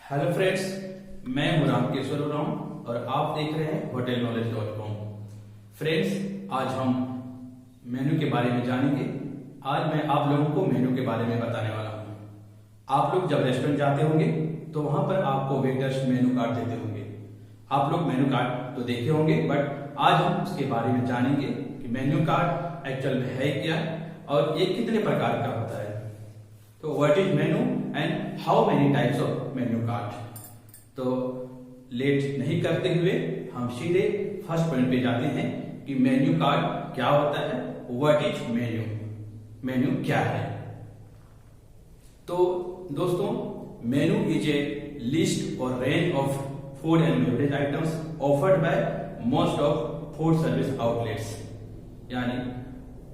Hello friends, मैं हूं रामकेश्वर उरांव और आप देख रहे हैं hotelknowledge.com। फ्रेंड्स, आज हम मेनू के बारे में जानेंगे। आज मैं आप लोगों को मेनू के बारे में बताने वाला हूं। आप लोग जब रेस्टोरेंट जाते होंगे तो वहां पर आपको वेटर्स मेनू कार्ड देते होंगे। आप लोग मेनू कार्ड तो देखे होंगे, बट आज हम उसके बारे में जानेंगे कि मेन्यू कार्ड एक्चुअल में है क्या और ये कितने प्रकार का होता है। तो what is menu and how many types of menu card. तो लेट नहीं करते हुए हम सीधे फर्स्ट पॉइंट पे जाते हैं कि मेन्यू कार्ड क्या होता है, व्हाट इज मेन्यू, मेन्यू क्या है। तो दोस्तों, मेनू इज ए लिस्ट और range of food and beverage items offered by most of food service outlets. यानी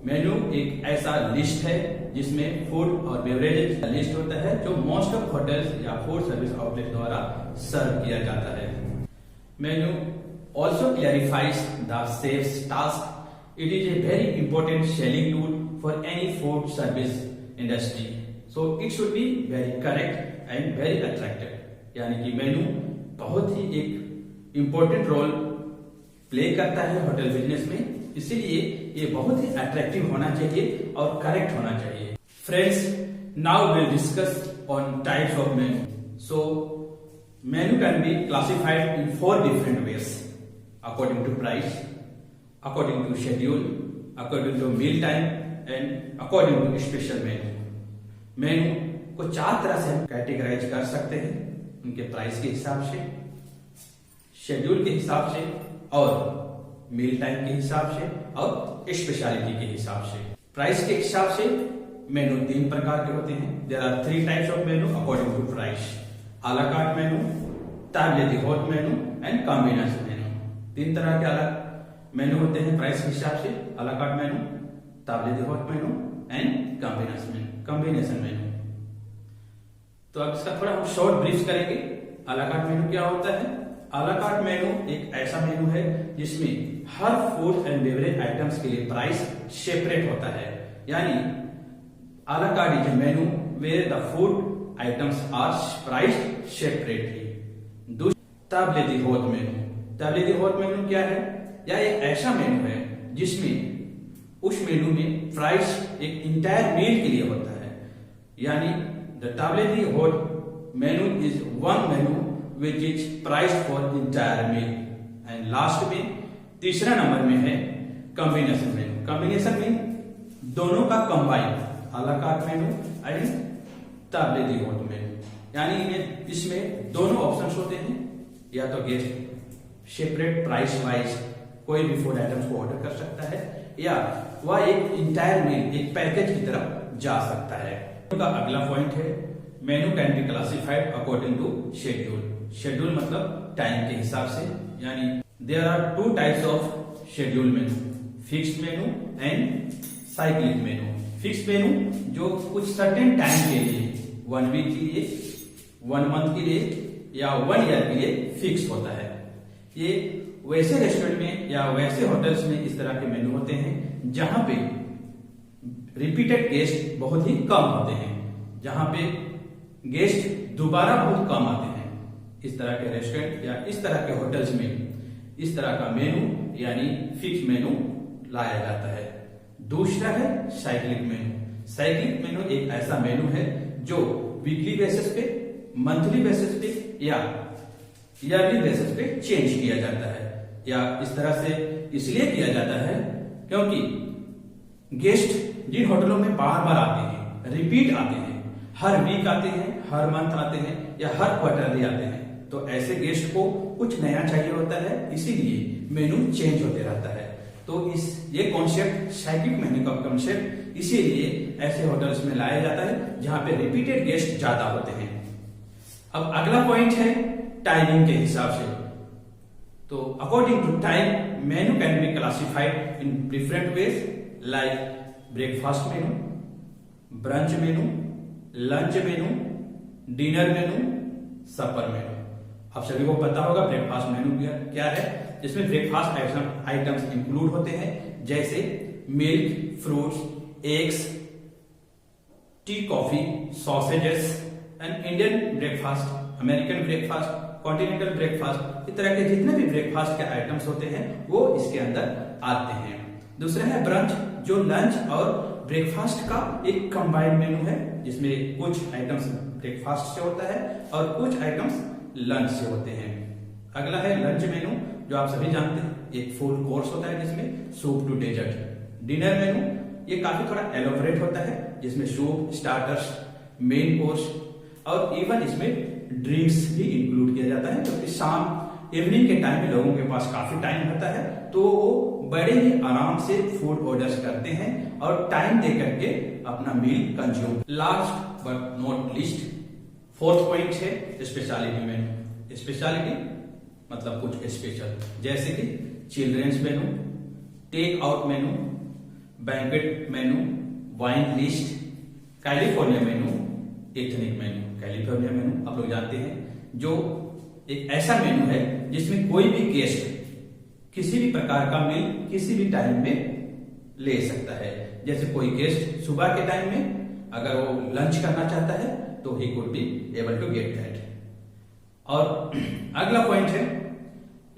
मेनू एक ऐसा लिस्ट है जिसमें फूड और बेवरेजेस का लिस्ट होता है जो मोस्ट ऑफ होटल्स या फूड सर्विस आउटलेट द्वारा सर्व किया जाता है। Menu also clarifies the sales task. It is a very important selling tool for any food service industry, so it should be very correct and very attractive. यानी कि मेनू बहुत ही एक important role play करता है hotel business में, इसीलिए ये बहुत ही अट्रैक्टिव होना चाहिए और करेक्ट होना चाहिए। Friends, now will discuss on types of menu. So menu can be classified in 4 different ways, according to price, according to schedule, according to meal time and according to special menu। मेनू को 4 तरह से हम categorise कर सकते हैं, उनके price के हिसाब से, शेड्यूल के हिसाब से और मील टाइम के हिसाब से और स्पेशलिटी के हिसाब से। प्राइस के हिसाब से मेनू 3 प्रकार के होते हैं। There are 3 types of menu according to price: a la carte menu, table d'hote menu and combination menu. 3 तरह के अलग मेनू होते हैं प्राइस के हिसाब से: a la carte menu, table d'hote menu and combination menu. तो अब इसका थोड़ा हम शॉर्ट ब्रीफ करेंगे। आ ला कार्ट मेनू क्या होता है? आ ला कार्ट मेनू एक ऐसा मेनू है जिसमें हर फूड एंड बेवरेज आइटम्स के लिए प्राइस सेपरेट होता है। यानी a la carte is a menu where the food items are priced separately. दूसरा table d'hote menu. Table d'hote menu क्या है? यह एक ऐसा मेनू है जिसमें उस मेनू में प्राइस एक इंटायर मील के लिए होता है। यानी the table d'hote menu is one menu which is priced for entire meal। and last में तीसरा नंबर में है कॉम्बिनेशन मेनू। कॉम्बिनेशन में दोनों का combine a la carte menu and table d'hote menu. यानी इसमें दोनों ऑप्शंस होते हैं, या तो गेस्ट सेपरेट प्राइस वाइज कोई भी फूड आइटम्स को ऑर्डर कर सकता है, या वह एक इंटायर मील एक पैकेज की तरफ जा सकता है। उनका अगला पॉइंट है menu can be classified according to schedule. Schedule मतलब टाइम के हिसाब से। यानी there are 2 types of schedule menu: fixed menu and cyclic menu. Fixed menu जो कुछ सर्टेन टाइम के लिए, 1 वीक के लिए, 1 मंथ के लिए या 1 ईयर के लिए फिक्स होता है। ये वैसे रेस्टोरेंट में या वैसे होटल्स में इस तरह के मेनू होते हैं जहां पे रिपीटेड गेस्ट बहुत ही कम होते हैं, जहां पे गेस्ट दोबारा बहुत कम आते हैं। इस तरह के रेस्टोरेंट या इस तरह के होटल्स में इस तरह का मेनू यानी फिक्स मेनू लाया जाता है। दूसरा है साइक्लिक मेनू। साइक्लिक मेनू एक ऐसा मेनू है जो वीकली बेसिस पे, मंथली बेसिस पे या ईयरली बेसिस पे चेंज किया जाता है। या इस तरह से इसलिए किया जाता है क्योंकि गेस्ट जिन होटलों में बार बार आते हैं, रिपीट आते हैं, हर वीक आते हैं, हर मंथ आते हैं या हर क्वार्टरली आते हैं, तो ऐसे गेस्ट को कुछ नया चाहिए होता है, इसीलिए मेनू चेंज होते रहता है। तो ये कॉन्सेप्ट साइक्लिक मेनू का कॉन्सेप्ट इसीलिए ऐसे होटल्स में लाया जाता है जहां पे रिपीटेड गेस्ट ज्यादा होते हैं। अब अगला पॉइंट है टाइमिंग के हिसाब से। तो according to time menu can be classified in different ways like breakfast menu, brunch menu, lunch menu, dinner menu, supper menu. आप सभी को पता होगा ब्रेकफास्ट मेनू क्या है, जिसमें ब्रेकफास्ट आइटम्स इंक्लूड होते हैं जैसे milk, fruits, eggs, T, coffee, sausages and Indian breakfast American breakfast, continental breakfast, इस तरह के जितने भी ब्रेकफास्ट के आइटम्स होते हैं वो इसके अंदर आते हैं। दूसरा है ब्रंच, जो लंच और ब्रेकफास्ट का एक कंबाइंड मेनू है, जिसमें कुछ आइटम्स ब्रेकफास्ट से होता है और कुछ आइटम्स लंच से होते हैं। अगला है लंच मेनू, जो आप सभी जानते हैं, एक फुल कोर्स होता है जिसमें soup to dessert. Dinner menu ये काफी थोड़ा एलोबरेट होता है, जिसमें सूप, स्टार्टर्स, मेन कोर्स और इवन इसमें ड्रिंक्स भी इंक्लूड किया जाता है, क्योंकि शाम इवनिंग के टाइम में लोगों के पास काफी टाइम होता है, तो वो बड़े ही आराम से फूड ऑर्डर्स करते हैं और टाइम दे करके अपना meal consume. Last but not least, fourth point है स्पेशलिटी मेनू। स्पेशलिटी मतलब कुछ स्पेशल, जैसे कि children's menu, take out menu, banquet menu, wine list, California menu, ethnic menu. California menu आप लोग जानते हैं, जो एक ऐसा मेनू है जिसमें कोई भी गेस्ट किसी भी प्रकार का मील किसी भी टाइम में ले सकता है। जैसे कोई गेस्ट सुबह के टाइम में अगर वो लंच करना चाहता है तो he could be able to get that. और अगला पॉइंट है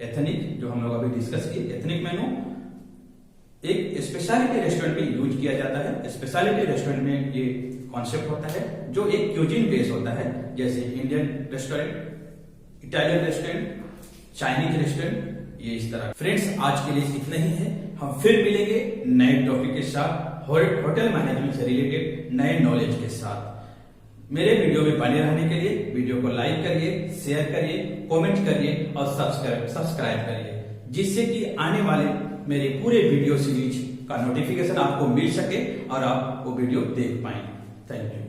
एथनिक, जो हम लोग अभी डिस्कस किए। एथनिक मेनू एक स्पेशलिटी रेस्टोरेंट में यूज किया जाता है। स्पेशलिटी रेस्टोरेंट में ये कॉन्सेप्ट होता है जो एक क्यूजिन बेस होता है, जैसे Indian restaurant, Italian restaurant, Chinese restaurant, ये इस तरह। फ्रेंड्स, आज के लिए इतना ही है। हम फिर मिलेंगे नए टॉपिक के साथ, होटल मैनेजमेंट से रिलेटेड नए नॉलेज के साथ। मेरे वीडियो में बने रहने के लिए वीडियो को लाइक करिए, शेयर करिए, कमेंट करिए और सब्सक्राइब करिए, जिससे कि आने वाले मेरे पूरे वीडियो सीरीज का नोटिफिकेशन आपको मिल सके और आप वो वीडियो देख पाए। Thank you.